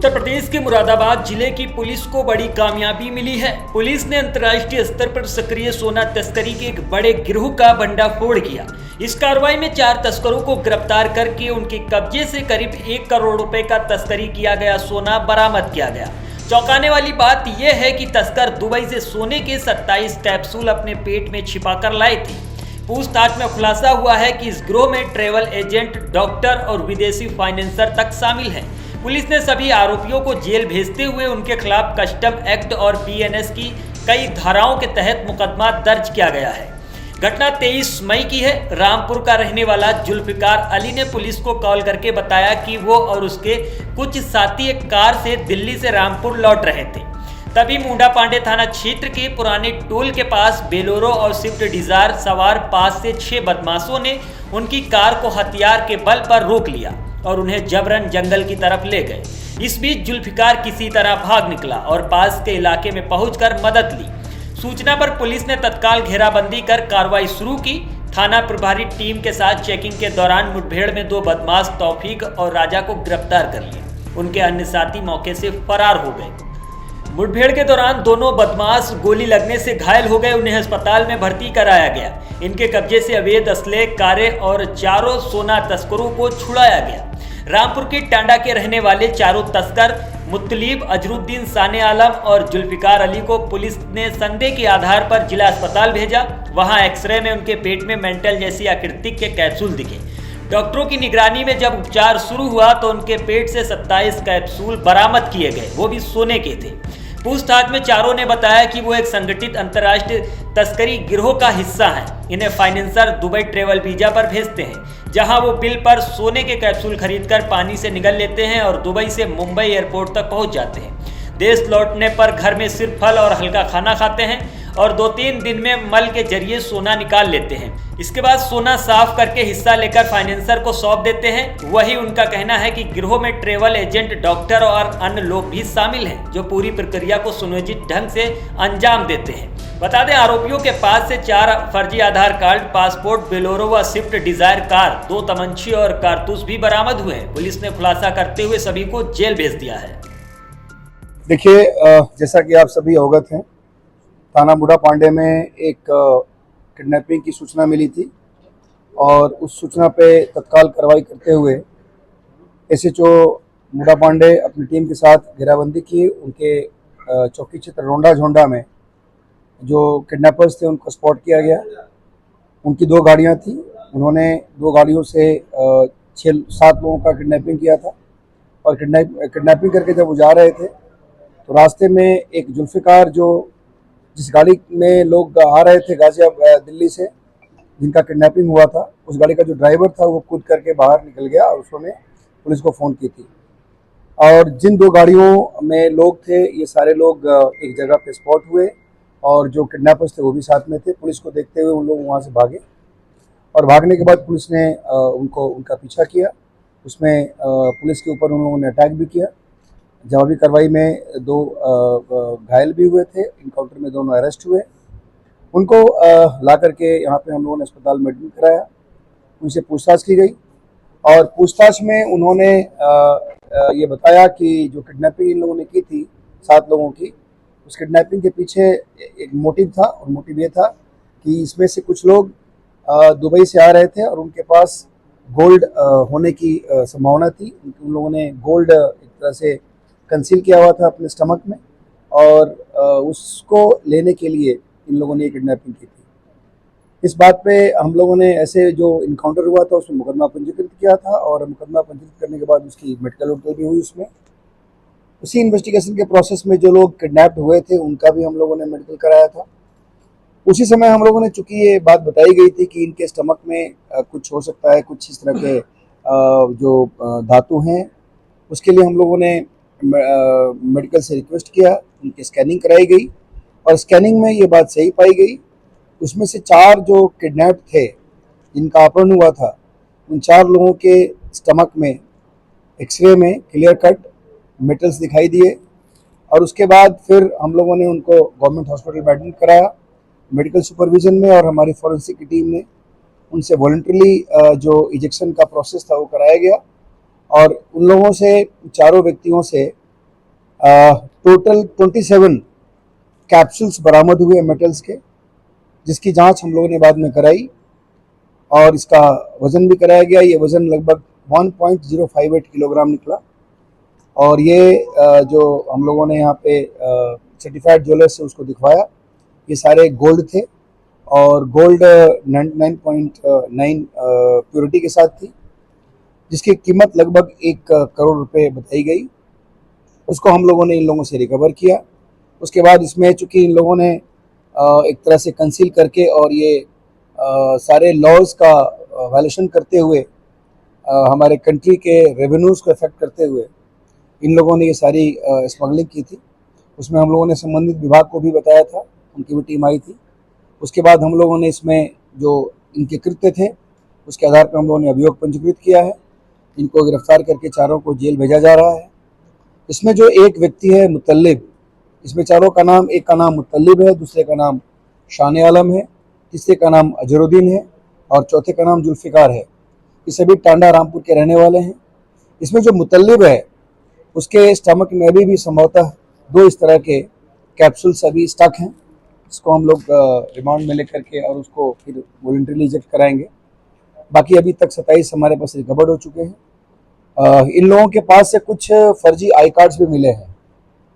उत्तर प्रदेश के मुरादाबाद जिले की पुलिस को बड़ी कामयाबी मिली है। पुलिस ने अंतर्राष्ट्रीय स्तर पर सक्रिय सोना तस्करी के एक बड़े गिरोह का भंडाफोड़ किया। इस कार्रवाई में 4 तस्करों को गिरफ्तार करके उनके कब्जे से करीब 1 करोड़ रुपए का तस्करी किया गया सोना बरामद किया गया। चौंकाने वाली बात यह है कि तस्कर दुबई से सोने के 27 कैप्सूल अपने पेट में छिपाकर लाए थे। पूछताछ में खुलासा हुआ है कि इस गिरोह में ट्रैवल एजेंट, डॉक्टर और विदेशी फाइनेंसर तक शामिल हैं। पुलिस ने सभी आरोपियों को जेल भेजते हुए उनके खिलाफ कस्टम एक्ट और बीएनएस की कई धाराओं के तहत मुकदमा दर्ज किया गया है। घटना 23 मई की है। रामपुर का रहने वाला जुल्फिकार अली ने पुलिस को कॉल करके बताया कि वो और उसके कुछ साथी एक कार से दिल्ली से रामपुर लौट रहे थे। तभी मुंडा पांडे थाना क्षेत्र के पुराने टोल के पास बेलोरो और स्विफ्ट डिजायर सवार 5 से 6 बदमाशों ने उनकी कार को हथियार के बल पर रोक लिया और उन्हें जबरन जंगल की तरफ ले गए। इस बीच जुल्फिकार किसी तरह भाग निकला और पास के इलाके में पहुंचकर मदद ली। सूचना पर पुलिस ने तत्काल घेराबंदी कर कार्रवाई शुरू की। थाना प्रभारी टीम के साथ चेकिंग के दौरान मुठभेड़ में 2 बदमाश तौफीक और राजा को गिरफ्तार कर लिया। उनके अन्य साथी मौके से फरार हो गए। मुठभेड़ के दौरान दोनों बदमाश गोली लगने से घायल हो गए। उन्हें अस्पताल में भर्ती कराया गया। इनके कब्जे से अवैध असले, कारें और 4 सोना तस्करों को छुड़ाया गया। रामपुर के टांडा के रहने वाले 4 तस्कर मुत्तलीब, अजरुद्दीन, साने आलम और जुल्फिकार अली को पुलिस ने संदेह के आधार पर जिला अस्पताल भेजा। वहां एक्सरे में उनके पेट में मेंटल जैसी आकृति के कैप्सूल दिखे। डॉक्टरों की निगरानी में जब उपचार शुरू हुआ तो उनके पेट से 27 कैप्सूल बरामद किए गए, वो भी सोने के थे। पूछताछ में 4 ने बताया कि वो एक संगठित अंतर्राष्ट्रीय तस्करी गिरोह का हिस्सा हैं। इन्हें फाइनेंसर दुबई ट्रेवल वीजा पर भेजते हैं, जहां वो बिल पर सोने के कैप्सूल खरीदकर पानी से निगल लेते हैं और दुबई से मुंबई एयरपोर्ट तक पहुंच जाते हैं। देश लौटने पर घर में सिर्फ फल और हल्का खाना खाते हैं और 2-3 दिन में मल के जरिए सोना निकाल लेते हैं। इसके बाद सोना साफ करके हिस्सा लेकर फाइनेंसर को सौंप देते हैं। वही उनका कहना है कि गिरोह में ट्रेवल एजेंट, डॉक्टर और अन्य लोग भी शामिल हैं, जो पूरी प्रक्रिया को सुनियोजित ढंग से अंजाम देते हैं। बता दें, आरोपियों के पास से 4 फर्जी आधार कार्ड, पासपोर्ट, बेलोरो व स्विफ्ट डिजायर कार, 2 तमंची और कारतूस भी बरामद हुए हैं। पुलिस ने खुलासा करते हुए सभी को जेल भेज दिया है। देखिए, जैसा कि आप सभी अवगत हैं, थाना मुंडा पांडे में एक किडनैपिंग की सूचना मिली थी और उस सूचना पे तत्काल कार्रवाई करते हुए एसएचओ मुंडा पांडे अपनी टीम के साथ घेराबंदी की। उनके चौकी क्षेत्र रोंडा झोंडा में जो किडनैपर्स थे उनको स्पॉट किया गया। उनकी 2 गाड़ियां थी। उन्होंने 2 गाड़ियों से 6-7 लोगों का किडनैपिंग किया था और किडनैपिंग करके जब वो जा रहे थे तो रास्ते में एक जुल्फिकार, जो जिस गाड़ी में लोग आ रहे थे गाजियाबाद दिल्ली से, जिनका किडनैपिंग हुआ था, उस गाड़ी का जो ड्राइवर था वो कूद करके बाहर निकल गया और उसने पुलिस को फ़ोन की थी। और जिन 2 गाड़ियों में लोग थे, ये सारे लोग एक जगह पे स्पॉट हुए और जो किडनैपर्स थे वो भी साथ में थे। पुलिस को देखते हुए उन लोग वहाँ से भागे और भागने के बाद पुलिस ने उनका पीछा किया। उसमें पुलिस के ऊपर उन लोगों ने अटैक भी किया। जवाबी कार्रवाई में 2 घायल भी हुए थे। इनकाउंटर में दोनों अरेस्ट हुए। उनको ला करके यहाँ पे हम लोगों ने अस्पताल में एडमिट कराया। उनसे पूछताछ की गई और पूछताछ में उन्होंने ये बताया कि जो किडनैपिंग इन लोगों ने की थी 7 लोगों की, उस किडनैपिंग के पीछे एक मोटिव था और मोटिव ये था कि इसमें से कुछ लोग दुबई से आ रहे थे और उनके पास गोल्ड होने की संभावना थी। उन लोगों ने गोल्ड एक तरह से कंसील किया हुआ था अपने स्टमक में और उसको लेने के लिए इन लोगों ने किडनैपिंग की थी। इस बात पे हम लोगों ने ऐसे जो इनकाउंटर हुआ था उसमें मुकदमा पंजीकृत किया था और मुकदमा पंजीकृत करने के बाद उसकी मेडिकल रिपोर्ट भी हुई। उसमें उसी इन्वेस्टिगेशन के प्रोसेस में जो लोग किडनैप्ड हुए थे उनका भी हम लोगों ने मेडिकल कराया था। उसी समय हम लोगों ने, चूँकि ये बात बताई गई थी कि इनके स्टमक में कुछ हो सकता है, कुछ इस तरह के जो धातु हैं, उसके लिए हम लोगों ने मेडिकल से रिक्वेस्ट किया। उनकी स्कैनिंग कराई गई और स्कैनिंग में ये बात सही पाई गई। उसमें से 4 जो किडनैप थे, जिनका अपहरण हुआ था, उन 4 लोगों के स्टमक में एक्सरे में क्लियर कट मेटल्स दिखाई दिए और उसके बाद फिर हम लोगों ने उनको गवर्नमेंट हॉस्पिटल में एडमिट कराया मेडिकल सुपरविजन में और हमारी फॉरेंसिक की टीम ने उनसे वॉलंटरली जो इजेक्शन का प्रोसेस था वो कराया गया और उन लोगों से, चारों व्यक्तियों से टोटल 27 कैप्सूल्स बरामद हुए मेटल्स के, जिसकी जांच हम लोगों ने बाद में कराई और इसका वजन भी कराया गया। ये वजन लगभग 1.058 किलोग्राम निकला और ये जो हम लोगों ने यहाँ पे सर्टिफाइड ज्वेलर से उसको दिखवाया, ये सारे गोल्ड थे और गोल्ड 99.9 प्योरिटी के साथ थी, जिसकी कीमत लगभग 1 करोड़ रुपए बताई गई। उसको हम लोगों ने इन लोगों से रिकवर किया। उसके बाद इसमें चूंकि इन लोगों ने एक तरह से कंसील करके और ये सारे लॉज का वायलेशन करते हुए हमारे कंट्री के रेवेन्यूज़ को अफेक्ट करते हुए इन लोगों ने ये सारी स्मगलिंग की थी। उसमें हम लोगों ने संबंधित विभाग को भी बताया था, उनकी भी टीम आई थी। उसके बाद हम लोगों ने इसमें जो इनके कृत्य थे उसके आधार पर हम लोगों ने अभियोग पंजीकृत किया है। इनको गिरफ्तार करके चारों को जेल भेजा जा रहा है। इसमें जो एक व्यक्ति है मुतल्लिब, इसमें चारों का नाम, एक का नाम मुतल्लिब है, दूसरे का नाम शान आलम है, तीसरे का नाम अजरुद्दीन है और चौथे का नाम जुल्फ़िकार है। ये सभी टांडा रामपुर के रहने वाले हैं। इसमें जो मुतल्लिब है उसके स्टमक में अभी भी संभवतः 2 इस तरह के कैप्सूल्स अभी स्टक हैं। इसको हम लोग रिमांड में लेकर के और उसको फिर वॉलंटरीली रिजेक्ट कराएंगे। बाकी अभी तक 27 हमारे पास रिकवर्ड हो चुके हैं। इन लोगों के पास से कुछ फर्जी आई कार्ड्स भी मिले हैं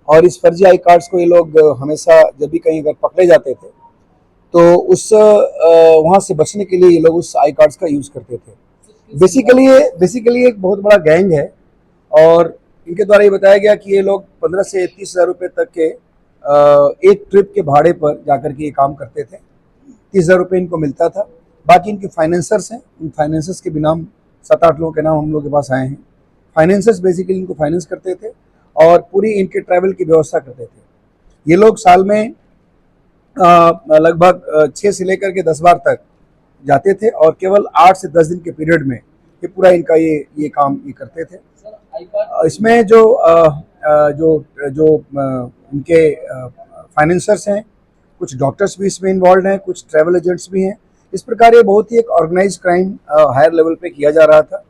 और इस फर्जी आई कार्ड्स को ये लोग हमेशा जब भी कहीं अगर पकड़े जाते थे तो उस वहाँ से बचने के लिए ये लोग उस आई कार्ड्स का यूज़ करते थे। बेसिकली एक बहुत बड़ा गैंग है और इनके द्वारा ये बताया गया कि ये लोग 15 से 30 हज़ार रुपये तक के एक ट्रिप के भाड़े पर जाकर के ये काम करते थे। 30 हज़ार रुपये इनको मिलता था। बाकी इनके फाइनेंसर्स हैं, इन फाइनेंसर्स के भी नाम 7-8 लोगों के नाम हम लोग के पास आए हैं। फाइनेंसर्स बेसिकली इनको फाइनेंस करते थे और पूरी इनके ट्रैवल की व्यवस्था करते थे। ये लोग साल में लगभग 6 से लेकर के 10 बार तक जाते थे और केवल 8 से 10 दिन के पीरियड में ये पूरा इनका ये काम ये करते थे। इसमें जो इनके फाइनेंसर्स हैं, कुछ डॉक्टर्स भी इसमें इन्वॉल्व हैं, कुछ ट्रैवल एजेंट्स भी हैं। इस प्रकार ये बहुत ही एक ऑर्गेनाइज्ड क्राइम हायर लेवल पे किया जा रहा था।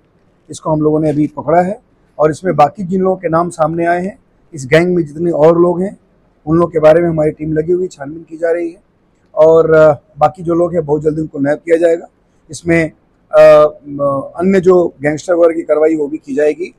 इसको हम लोगों ने अभी पकड़ा है और इसमें बाकी जिन लोगों के नाम सामने आए हैं, इस गैंग में जितने और लोग हैं उन लोगों के बारे में हमारी टीम लगी हुई, छानबीन की जा रही है और बाकी जो लोग हैं बहुत जल्दी उनको नैप किया जाएगा। इसमें अन्य जो गैंगस्टर वर्ग की कार्रवाई वो भी की जाएगी।